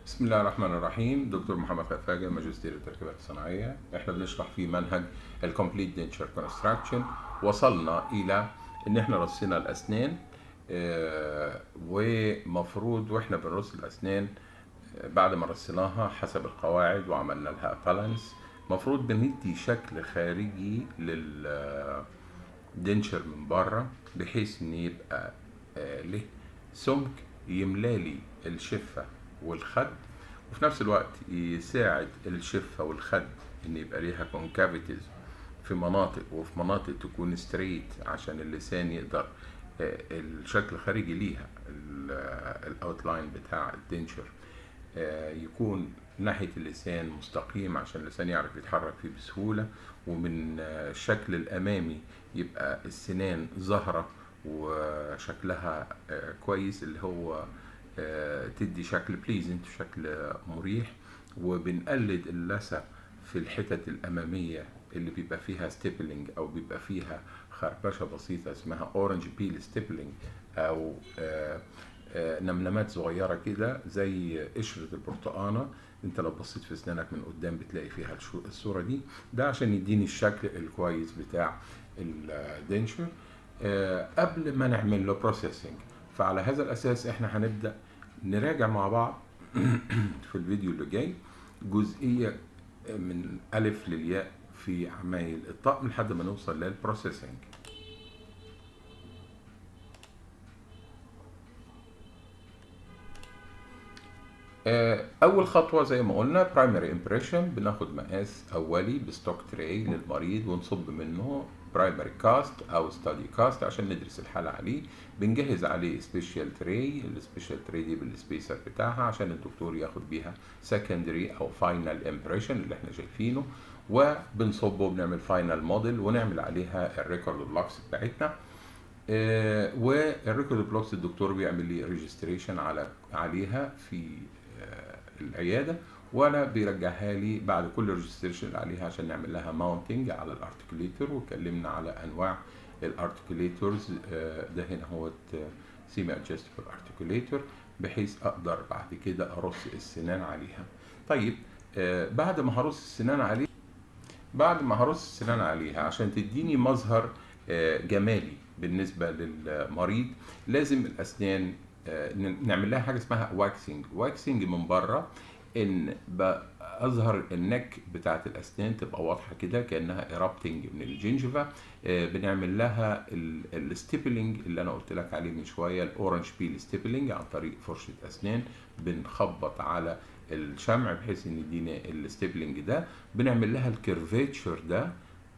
بسم الله الرحمن الرحيم. دكتور محمد خفاجة، ماجستير التركيبات الصناعية. احنا بنشرح في منهج الكومبليت دينتشر كونستراكشن. وصلنا الى ان احنا رصينا الاسنان، ومفروض واحنا بنرص الاسنان بعد ما رصيناها حسب القواعد وعملنا لها بالانس، مفروض بندي شكل خارجي للدنشر من بره، بحيث ان يبقى له سمك يملالي الشفة والخد، وفي نفس الوقت يساعد الشفة والخد ان يبقى ليها كونكافيتيز في مناطق، وفي مناطق تكون ستريت عشان اللسان يقدر الشكل الخارجي ليها الاوتلاين بتاع الدنشر يكون ناحية اللسان مستقيم عشان اللسان يعرف يتحرك فيه بسهولة، ومن الشكل الأمامي يبقى السنان ظاهرة وشكلها كويس، اللي هو تدي شكل بليزنت، شكل مريح. وبنقلد اللثة في الحتت الأمامية اللي بيبقى فيها ستيبلينج أو بيبقى فيها خربشة بسيطة اسمها أورنج بيل ستيبلينج، أو نمنمات صغيرة كده زي قشرة البرتقانة. انت لو بصيت في اسنانك من قدام بتلاقي فيها الصورة دي، ده عشان يديني الشكل الكويس بتاع الدنشر قبل ما نعمل له بروسيسنج. فعلى هذا الاساس احنا هنبدأ نراجع مع بعض في الفيديو اللي جاي جزئية من ألف للياء في عمايل الطقم لحد ما نوصل للبروسيسنج. اول خطوه زي ما قلنا برايمري امبريشن، بناخد مقاس اولي بستوك تراي للمريض ونصب منه برايمري كاست او ستادي كاست عشان ندرس الحاله عليه. بنجهز عليه سبيشال تراي، السبيشال تراي دي بالسبيسر بتاعها عشان الدكتور ياخد بيها سكندري او فاينل امبريشن اللي احنا شايفينه، وبنصبه وبنعمل فاينل موديل ونعمل عليها الريكورد بلوكس بتاعتنا. والريكورد بلوكس الدكتور بيعمل لي ريجستريشن عليها في العياده، وانا بيرجعها لي بعد كل ريجستريشن عليها عشان نعمل لها ماونتنج على الارتكليتور. واتكلمنا على انواع الارتكليتورز، ده هنا هو سيمي ادجستبل ارتكليتور، بحيث اقدر بعد كده ارص السنان عليها. طيب بعد ما هرص السنان عليها عشان تديني مظهر جمالي بالنسبه للمريض، لازم الاسنان نعمل لها حاجه اسمها واكسنج من بره، ان اظهر النك بتاعت الاسنان تبقى واضحه كده كانها ايرابتنج من الجنجفا. بنعمل لها الستيبلينج اللي انا قلت لك عليه من شويه، الاورنج بيل ستيبلينج، عن طريق فرشه اسنان بنخبط على الشمع بحيث ان يدينا الستيبلينج ده. بنعمل لها الكيرفيتشر ده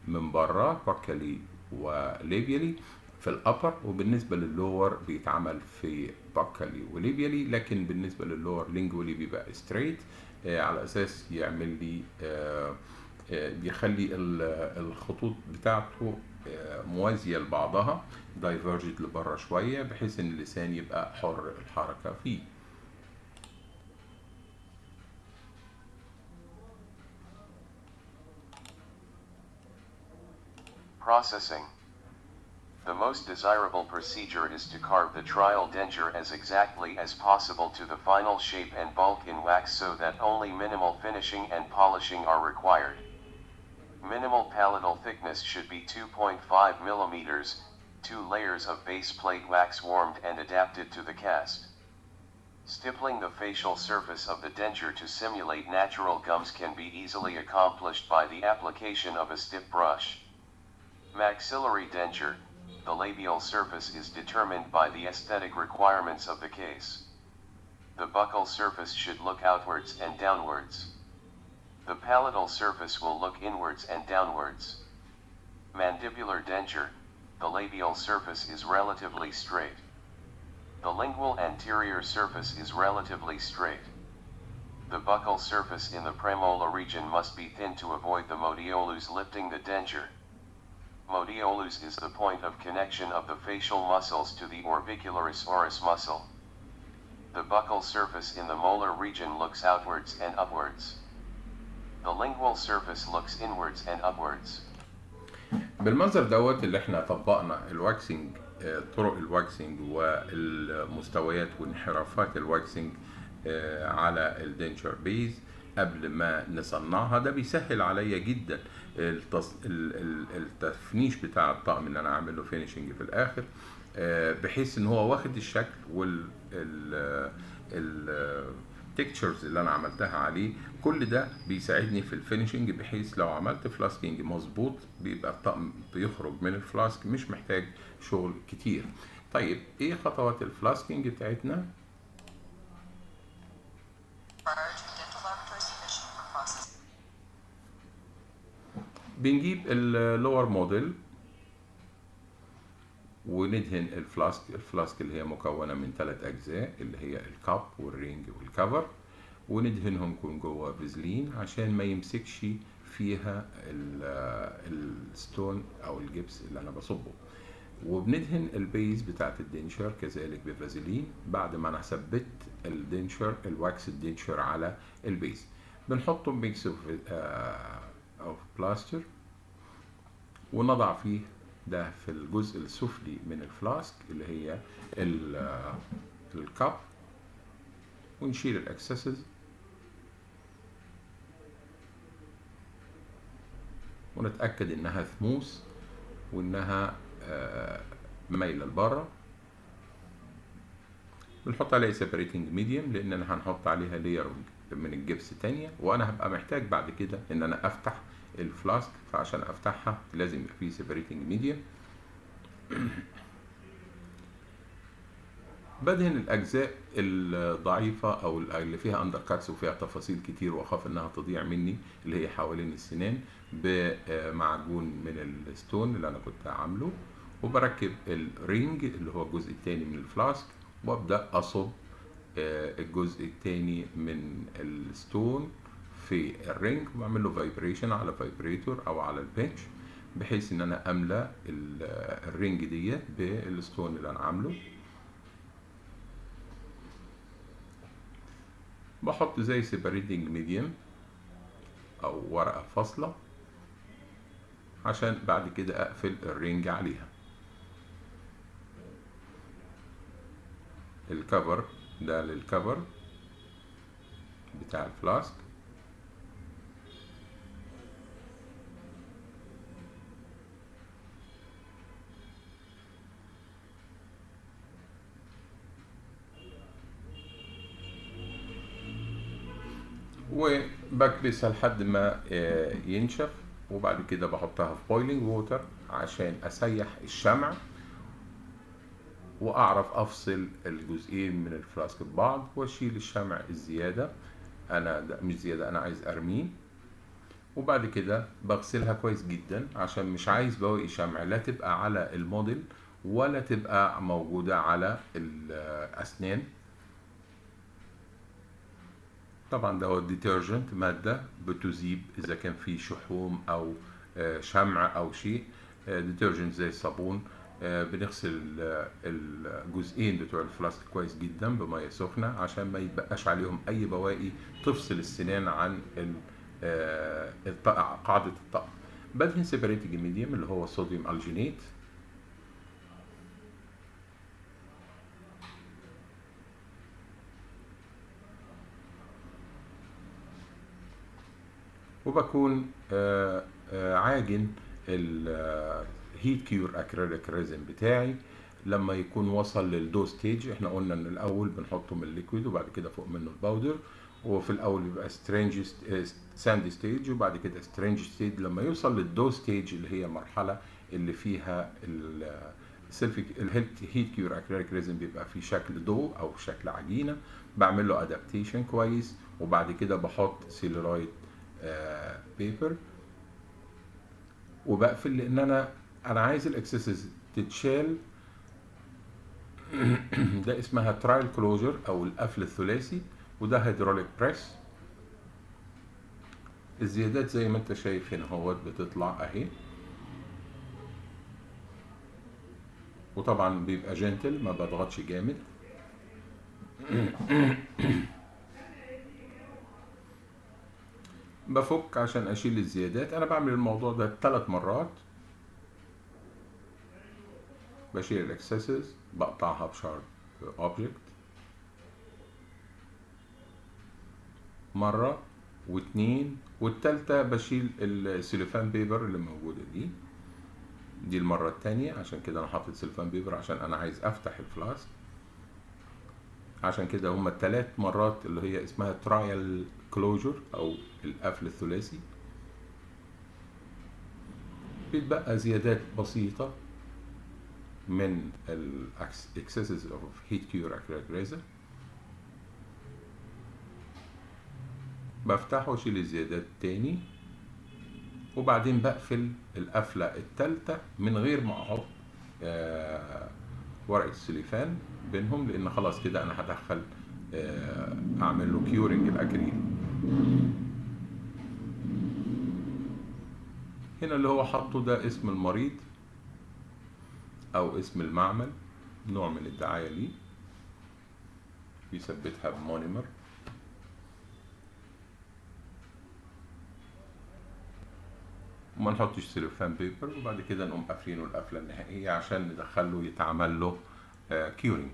من بره باكالي وليبيالي في الابر، وبالنسبه لللور بيتعمل في باكالي وليبيالي، لكن بالنسبه لللور لينجولي بيبقى ستريت على اساس يعمل لي بيخلي الخطوط بتاعته موازيه لبعضها، دايفرجد لبره شويه، بحيث ان اللسان يبقى حر الحركه فيه. Processing. The most desirable procedure is to carve the trial denture as exactly as possible to the final shape and bulk in wax so that only minimal finishing and polishing are required. Minimal palatal thickness should be 2.5 millimeters, 2 layers of base plate wax warmed and adapted to the cast. Stippling the facial surface of the denture to simulate natural gums can be easily accomplished by the application of a stiff brush. Maxillary denture. The labial surface is determined by the aesthetic requirements of the case. The buccal surface should look outwards and downwards. The palatal surface will look inwards and downwards. Mandibular denture. The labial surface is relatively straight. The lingual anterior surface is relatively straight. The buccal surface in the premolar region must be thin to avoid the modiolus lifting the denture. Modiolus is the point of connection of the facial muscles to the orbicularis oris muscle. The buccal surface in the molar region looks outwards and upwards. The lingual surface looks inwards and upwards. بالمنظر دوت اللي احنا طبقنا الواكسنج، طرق الواكسنج والمستويات وانحرافات الواكسنج على الدنشر بيز قبل ما نصنعها. ده بيسهل عليا جدا التفنيش بتاع الطقم اللي انا عامل له فينيشنج في الاخر، بحيث ان هو واخد الشكل التكتشرز اللي انا عملتها عليه. كل ده بيساعدني في الفينيشنج، بحيث لو عملت فلاسكينج مظبوط بيبقى الطقم بيخرج من الفلاسك مش محتاج شغل كتير. طيب ايه خطوات الفلاسكينج بتاعتنا؟ بنجيب اللور موديل وندهن الفلاسك اللي هي مكونة من 3 أجزاء، اللي هي الكاب والرينج والكفر، وندهنهم من جوه فازلين عشان ما يمسكش فيها الستون أو الجبس اللي أنا بصبه. وبندهن البيز بتاعت الدنشر كذلك بفازلين بعد ما انا ثبت الدنشر الواكس الدنشر على البيز. بنحطه ميكس اوف بلاستر ونضع فيه ده في الجزء السفلي من الفلاسك اللي هي الكاب، ونشيل الاكسسز ونتاكد انها ثموث وانها مايله لبره. بنحط عليها سيبريتنج ميديم لاننا هنحط عليها لير من الجبس تانية، وانا هبقى محتاج بعد كده ان انا افتح الفلاسك، فعشان افتحها لازم يبقى فيه سيبريتنج ميديم. بدهن الاجزاء الضعيفه او اللي فيها اندر كاتس وفيها تفاصيل كتير واخاف انها تضيع مني، اللي هي حوالين السنان، بمعجون من الستون اللي انا كنت عامله، وبركب الرينج اللي هو الجزء الثاني من الفلاسك، وابدا اصب الجزء الثاني من الستون في الرينج، وبعمل له فايبريشن على فايبريتور او على البنش، بحيث ان انا املى الرينج ديت بالستون اللي انا عامله. بحط زي سيبريتنج ميديم او ورقة فاصلة عشان بعد كده اقفل الرينج عليها. الكفر ده للكفر بتاع الفلاسك، وبكبسها لحد ما ينشف، وبعد كده بحطها في بويلنج ووتر عشان اسيح الشمع واعرف افصل الجزئين من الفلاسك ببعض، واشيل الشمع الزياده، انا ده مش زياده انا عايز ارميه. وبعد كده بغسلها كويس جدا عشان مش عايز بواقي شمع لا تبقى على الموديل ولا تبقى موجوده على الاسنان. طبعا ده هو الديترجنت، مادة بتذيب إذا كان في شحوم أو شمع أو شيء. ديترجنت زي الصابون. بنغسل الجزئين بتوع الفلاسك كويس جدا بمية سخنة عشان ما يتبقاش عليهم أي بواقي تفصل السنان عن قاعدة الطقم. بدهن سيبريتنج ميديم اللي هو صوديوم الجينيت، وبكون عاجن الهيت كيور اكريليك ريزن بتاعي لما يكون وصل للدو ستيج. احنا قلنا ان الاول بنحطه من الليكويد وبعد كده فوق منه الباودر، وفي الاول بيبقى سترينج ساندي ستيج وبعد كده سترينج ستيج. لما يوصل للدو ستيج اللي هي المرحله اللي فيها الهيت كيور اكريليك ريزن بيبقى في شكل دو او شكل عجينه، بعمل له ادابتيشن كويس، وبعد كده بحط سيلولايد بيبر وبقفل، لان انا عايز الاكسسز تتشال. ده اسمها ترايل كلوجر او القفل الثلاثي، وده هيدروليك بريس. الزيادات زي ما انت شايف هنا اهوت بتطلع اهي، وطبعا بيبقى جنتل ما بضغطش جامد. بفك عشان اشيل الزيادات. انا بعمل الموضوع ده 3 مرات. بشيل الاكسسز، بقطعها بشارب اوبجكت، مرة واتنين، والتالتة بشيل السيلوفان بيبر اللي موجودة دي المرة التانية. عشان كده انا حاطط سيلوفان بيبر عشان انا عايز افتح الفلاسك. عشان كده هما التلات مرات اللي هي اسمها ترايل كلوجر او القفل الثلاثي. بيتبقى زيادات بسيطة من ال excesses of heat cure acrylic resin. بفتحه واشيل الزيادات تاني، وبعدين بقفل القفلة التالتة من غير ما احط ورقة السليفان بينهم، لان خلاص كده انا هدخل اعمل له كيورنج الاكريل. هنا اللي هو حاطه ده اسم المريض او اسم المعمل، نوع من الدعاية ليه، بيثبتها بمونيمر. وما نحطش سيلوفان بيبر، وبعد كده نقوم قافلينه القفله النهائيه عشان ندخله يتعمل له كيورنج.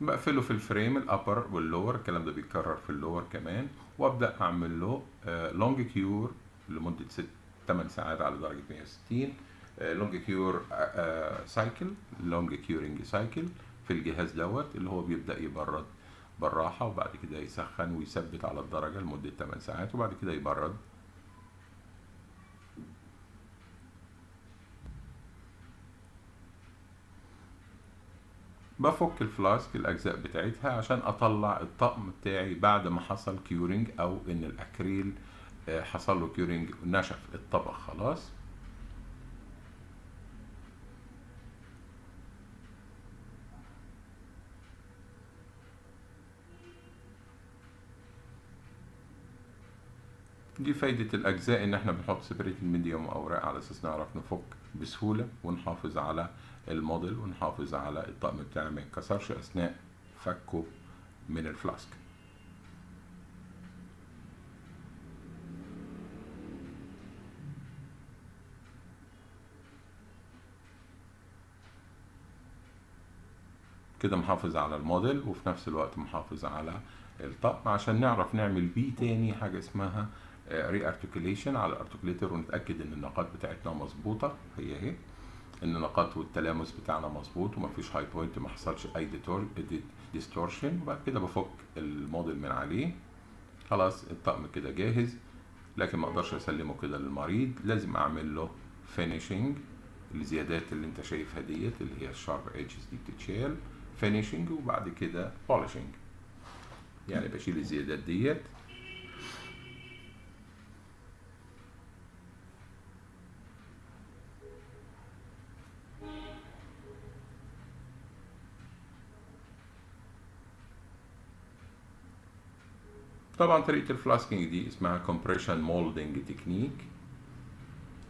بقفله في الفريم الابر واللور، الكلام ده بيتكرر في اللور كمان، وابدا اعمل له لونج كيور لمده 8 ساعات على درجه 160. لونج كيور سايكل، لونج كيورنج سايكل في الجهاز دوت اللي هو بيبدا يبرد بالراحه، وبعد كده يسخن ويثبت على الدرجه لمده 8 ساعات، وبعد كده يبرد. بفك الفلاسك الاجزاء بتاعتها عشان اطلع الطقم بتاعي بعد ما حصل كيورنج، او ان الاكريل حصل له كيورنج نشف الطبق خلاص. دي فايدة الأجزاء، إن إحنا بنحط سيبريت الميديوم وأوراق على أساس نعرف نفك بسهولة ونحافظ على الموديل ونحافظ على الطقم بتاعنا ما يتكسرش أثناء فكه من الفلاسك. كده محافظ على الموديل وفي نفس الوقت محافظ على الطقم، عشان نعرف نعمل بيه تاني حاجة اسمها ري ارتكوليشن على الارتكوليتر، ونتأكد ان النقاط بتاعتنا مظبوطة. هي ان النقاط والتلامس بتاعنا مظبوط ومفيش هاي بوينت، ما حصلش اي ديستورشن. وبعد كده بفك الموديل من عليه. خلاص الطقم كده جاهز، لكن ما اقدرش اسلمه كده للمريض، لازم اعمل له فينيشنج. الزيادات اللي انت شايفها ديت اللي هي الشارب ايدجز دي بتتشال فينيشنج، وبعد كده بولشنج، يعني بشيل الزيادات ديت. طبعا طريقة الفلاسكينج دي اسمها compression molding technique.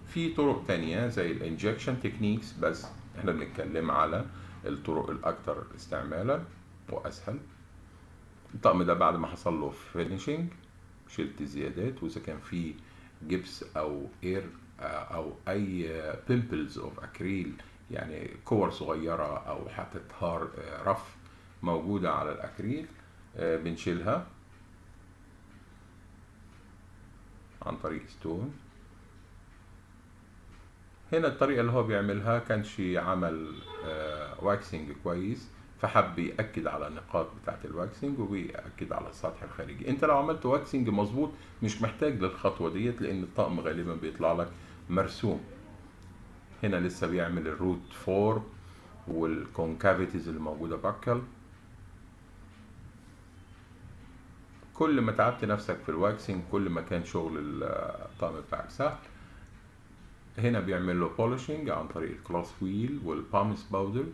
في طرق تانية زي الانجكشن تكنيكس، بس احنا بنتكلم على الطرق الاكثر استعمالا واسهل. الطقم ده بعد ما حصل له فينيشنج شلت الزيادات، واذا كان في جبس او اير او اي بيمبلز اوف اكريل، يعني كور صغيرة او حتى هار رف موجودة على الاكريل، بنشيلها عن طريق ستون. هنا الطريقة اللي هو بيعملها كانش عمل واكسنج كويس، فحب يأكد على النقاط بتاعت الواكسنج وبيأكد على السطح الخارجي. انت لو عملت واكسنج مظبوط مش محتاج للخطوة ديت، لان الطقم غالبا بيطلع لك مرسوم. هنا لسه بيعمل الروت فور والكونكافيتيز اللي موجودة باكل. كل ما تعبت نفسك في الواكسنج كل ما كان شغل الطقم بتاعك سهل. هنا بيعمل له بولشنج عن طريق الكلاس ويل والبامس باودر.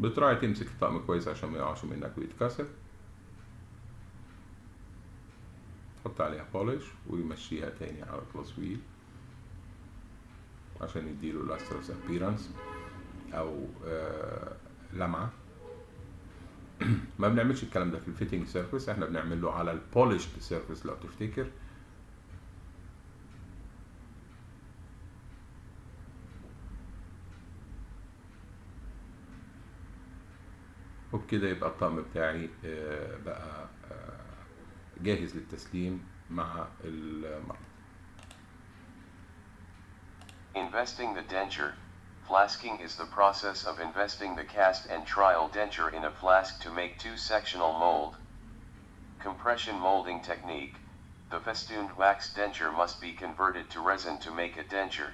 بتراعي تمسك الطقم كويس عشان ما يقعش منك ويتكسر. تحط عليها بولش ويمشيها تاني على الكلاس ويل عشان يديله لاسترس ابيرانس او لمعة. ما بنعملش الكلام ده في الفيتنج سيرفيس، احنا بنعمله على البوليشد سيرفيس لو تفتكر. وبكده يبقى الطقم بتاعي بقى جاهز للتسليم مع المرض. Investing the denture flasking is the process of investing the cast and trial denture in a flask to make two-sectional mold. Compression molding technique. The festooned wax denture must be converted to resin to make a denture.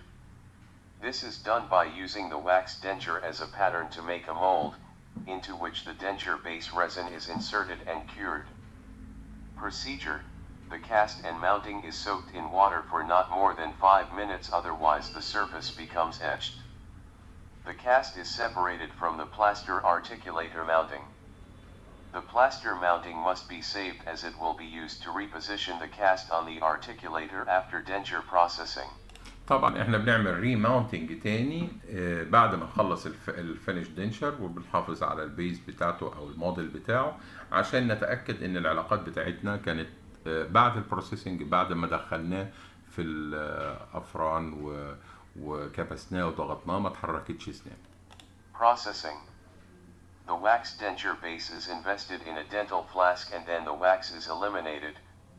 This is done by using the wax denture as a pattern to make a mold, into which the denture base resin is inserted and cured. Procedure. The cast and mounting is soaked in water for not more than 5 minutes, otherwise the surface becomes etched. The cast is separated from the plaster articulator mounting. The plaster mounting must be saved as it will be used to reposition the cast on the articulator after denture processing. طبعا احنا بنعمل ريماونتنج تاني بعد ما نخلص الفينش دينشر، وبنحافظ على البيز بتاعته او الموديل بتاعه عشان نتاكد ان العلاقات بتاعتنا كانت بعد البروسيسنج، بعد ما دخلناه في الافران وكبسناه وضغطناه ما اتحركتش اسنان. Processing. The wax denture base is invested in a dental flask and then the wax is eliminated,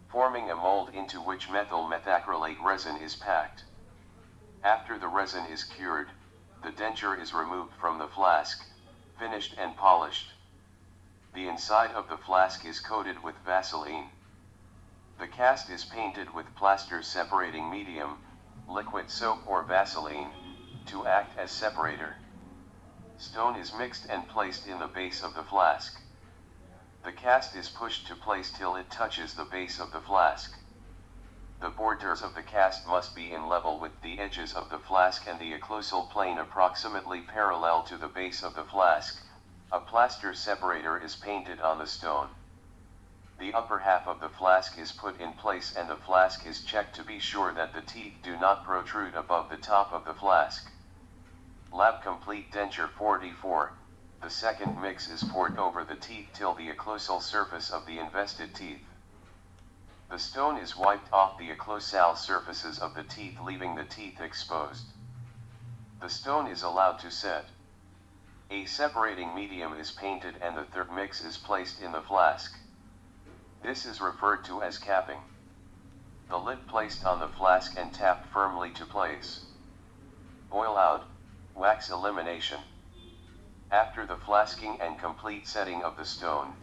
forming a mold into which methyl methacrylate resin is packed. After the resin is cured, the denture is removed from the flask, finished and polished. The inside of the flask is coated with Vaseline. The cast is painted with plaster separating medium, liquid soap or Vaseline, to act as separator. Stone is mixed and placed in the base of the flask. The cast is pushed to place till it touches the base of the flask. The borders of the cast must be in level with the edges of the flask and the occlusal plane approximately parallel to the base of the flask. A plaster separator is painted on the stone. The upper half of the flask is put in place and the flask is checked to be sure that the teeth do not protrude above the top of the flask. Lab complete denture 44. The second mix is poured over the teeth till the occlusal surface of the invested teeth. The stone is wiped off the occlusal surfaces of the teeth, leaving the teeth exposed. The stone is allowed to set. A separating medium is painted and the third mix is placed in the flask. This is referred to as capping. The lid placed on the flask and tapped firmly to place. Boil out, wax elimination. After the flasking and complete setting of the stone,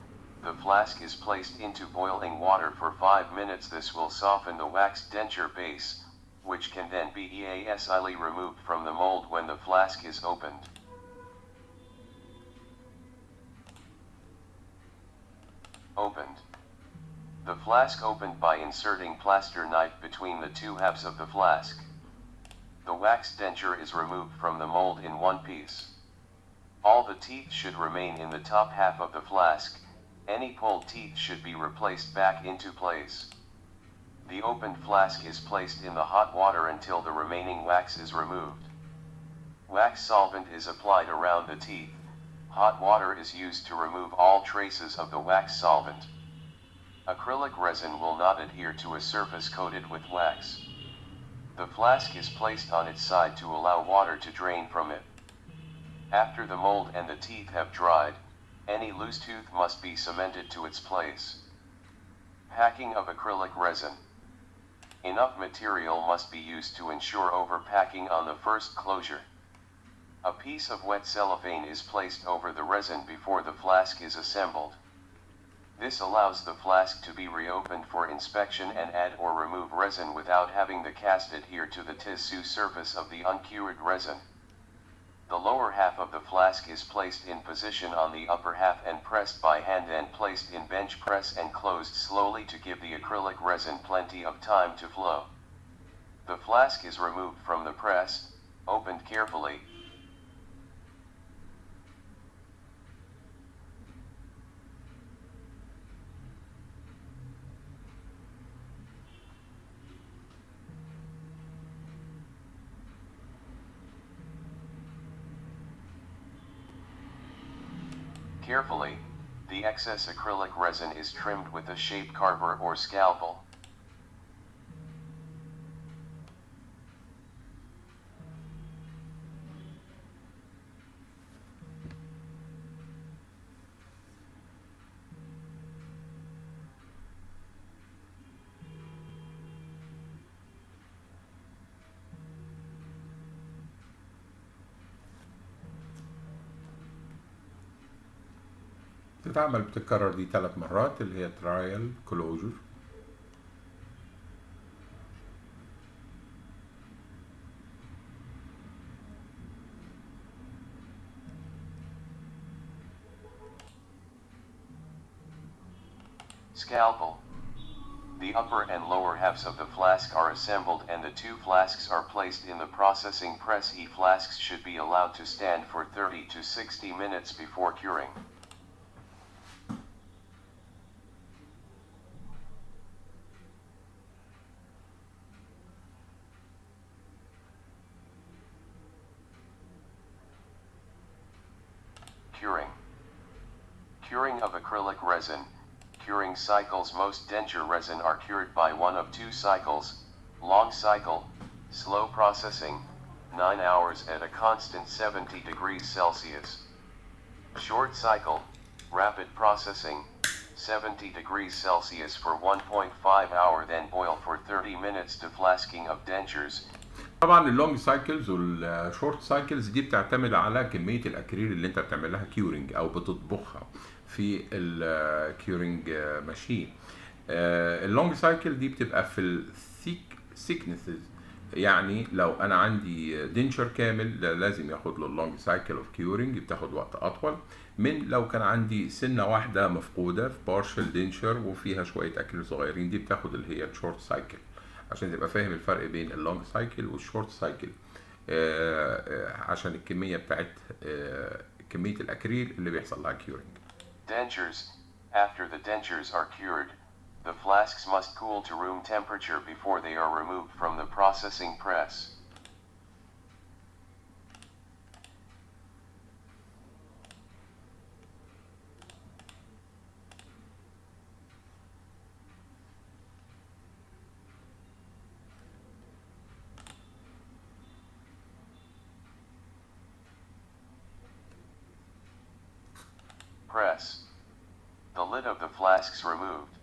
the flask is placed into boiling water for 5 minutes. This will soften the wax denture base, which can then be easily removed from the mold when the flask is opened. Opened. The flask opened by inserting plaster knife between the two halves of the flask. The wax denture is removed from the mold in one piece. All the teeth should remain in the top half of the flask. Any pulled teeth should be replaced back into place. The opened flask is placed in the hot water until the remaining wax is removed. Wax solvent is applied around the teeth. Hot water is used to remove all traces of the wax solvent. Acrylic resin will not adhere to a surface coated with wax. The flask is placed on its side to allow water to drain from it. After the mold and the teeth have dried, any loose tooth must be cemented to its place. Packing of acrylic resin. Enough material must be used to ensure overpacking on the first closure. A piece of wet cellophane is placed over the resin before the flask is assembled. This allows the flask to be reopened for inspection and add or remove resin without having the cast adhere to the tissue surface of the uncured resin. The lower half of the flask is placed in position on the upper half and pressed by hand and placed in bench press and closed slowly to give the acrylic resin plenty of time to flow. The flask is removed from the press, opened carefully. Carefully, the excess acrylic resin is trimmed with a shape carver or scalpel. بتتكرر دي 3 مرات اللي هي ترايل كلوجر. Scalpel. The upper and lower halves of the flask are assembled and the 2 flasks are placed in the processing press. Each flasks should be allowed to stand for 30 to 60 minutes before curing. Curing. Curing of acrylic resin. Curing cycles. Most denture resin are cured by one of 2 cycles: long cycle, slow processing, 9 hours at a constant 70 degrees Celsius. Short cycle, rapid processing, 70 degrees Celsius for 1.5 hour, then boil for 30 minutes to flasking of dentures. طبعا اللونج سايكلز والشورت سايكلز دي بتعتمد على كميه الاكريل اللي انت بتعمل لها كيورنج او بتطبخها في الكيورنج ماشين. اللونج سايكل دي بتبقى في الثيك سيكنسز، يعني لو انا عندي دينشر كامل لازم ياخد له اللونج سايكل اوف كيورنج، بتاخد وقت اطول من لو كان عندي سنه واحده مفقوده في بارشل دينشر وفيها شويه اكريل صغيرين، دي بتاخد اللي هي الشورت سايكل. عشان تبقى فاهم الفرق بين اللونج سايكل والشورت سايكل، عشان الكميه بتاعت كميه الاكريل اللي بيحصل لها كيورنج. Dentures. After the dentures are cured, the flasks must cool to room temperature before they are removed from the processing press. Press. The lid of the flasks removed.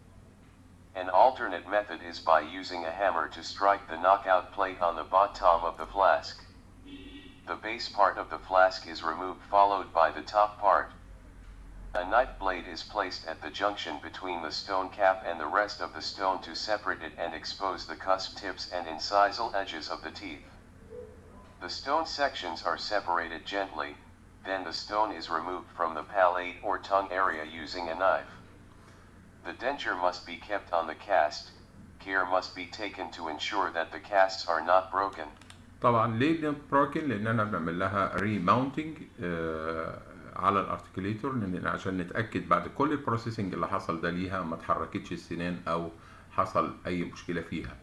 An alternate method is by using a hammer to strike the knockout plate on the bottom of the flask. The base part of the flask is removed, followed by the top part. A knife blade is placed at the junction between the stone cap and the rest of the stone to separate it and expose the cusp tips and incisal edges of the teeth. The stone sections are separated gently, then the stone is removed from the palate or tongue area using a knife. The denture must be kept on the cast. Care must be taken to ensure that the casts are not broken. طبعا ليه broken؟ لان انا بعمل لها ريماونتنج على الارتكليتور، عشان نتاكد بعد كل البروسيسنج اللي حصل ده ليها ما اتحركتش السنان او حصل اي مشكله فيها.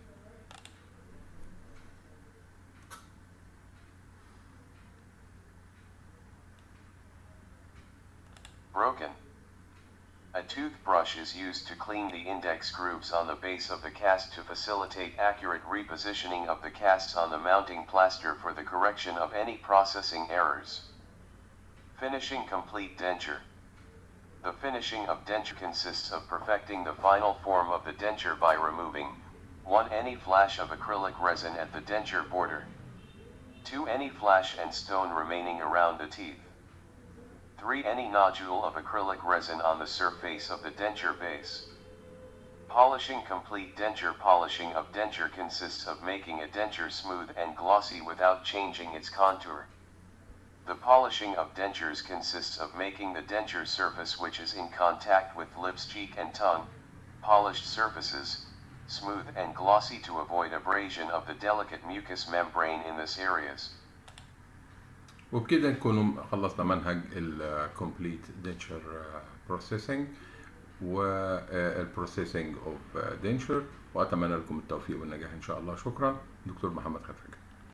Broken. A toothbrush is used to clean the index grooves on the base of the cast to facilitate accurate repositioning of the casts on the mounting plaster for the correction of any processing errors. Finishing complete denture. The finishing of denture consists of perfecting the final form of the denture by removing 1. Any flash of acrylic resin at the denture border. 2. Any flash and stone remaining around the teeth. 3. Any nodule of acrylic resin on the surface of the denture base. Polishing complete denture. Polishing of denture consists of making a denture smooth and glossy without changing its contour. The polishing of dentures consists of making the denture surface, which is in contact with lips, cheek and tongue, polished surfaces, smooth and glossy to avoid abrasion of the delicate mucous membrane in these areas. وبكده نكون خلصنا منهج ال Complete Denture Processing وال Processing of Denture، وأتمنى لكم التوفيق والنجاح إن شاء الله. شكرا. دكتور محمد ختفي.